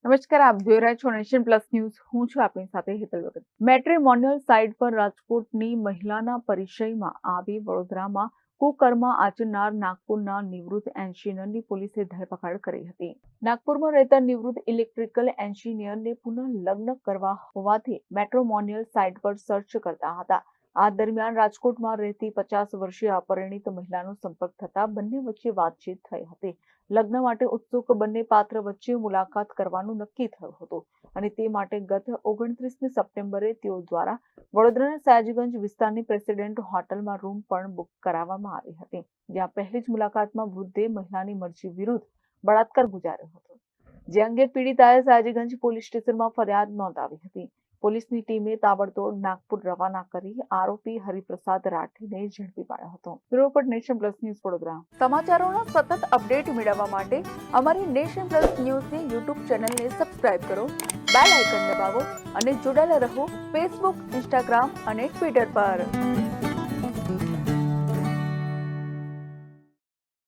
નમસ્કાર, આપ જોઈ રહ્યા છો નેશન પ્લસ ન્યૂઝ. હું છું આપની સાથે હેતલ વગર. મેટ્રિમોનિયલ સાઇટ પર રાજકોટની મહિલાના પરિચયમાં આવી વડોદરામાં કુકર્મ આચરનાર નાગપુરના નિવૃત્ત એન્જિનિયરની પોલીસે ધરપકડ કરી હતી. નાગપુરમાં રહેતા નિવૃત્ત ઇલેક્ટ્રિકલ એન્જિનિયરને પુનઃ લગ્ન કરવા હોવાથી મેટ્રિમોનિયલ સાઇટ પર સર્ચ કરતા હતા. આ દરમિયાન રાજકોટમાં રહેતી 50 વર્ષીય અપરિણીત મહિલાનો સંપર્ક થતા બંને વચ્ચે વાતચીત થઈ હતી. લગ્ન માટે ઉત્સુક બંને પાત્ર વચ્ચે મુલાકાત કરવાનું નક્કી થયું હતું અને તે માટે ગત 29 સપ્ટેમ્બરે તેઓ દ્વારા વડોદરાના સયાજીગંજ વિસ્તારની પ્રેસિડેન્ટ હોટલમાં રૂમ પણ બુક કરાવવામાં આવી હતી, જ્યાં પહેલી જ મુલાકાતમાં વૃદ્ધે મહિલાની મરજી વિરુદ્ધ બળાત્કાર ગુજાર્યો હતો, જે અંગે પીડિતાએ સયાજીગંજ પોલીસ સ્ટેશનમાં ફરિયાદ નોંધાવી હતી. પોલીસની ટીમે તાબડતોડ નાગપુર રવાના કરી આરોપી હરિપ્રસાદ રાઠીને ઝડપી પાડ્યો હતો. Report Nation Plus News Vadodara. સમાચારોના સતત અપડેટ મેળવવા માટે અમારી નેશન પ્લસ ન્યૂઝની યુટ્યુબ ચેનલને સબસ્ક્રાઇબ કરો, બેલ આઇકન દબાવો અને જોડાયેલા રહો ફેસબુક, ઇન્સ્ટાગ્રામ અને ટ્વિટર પર.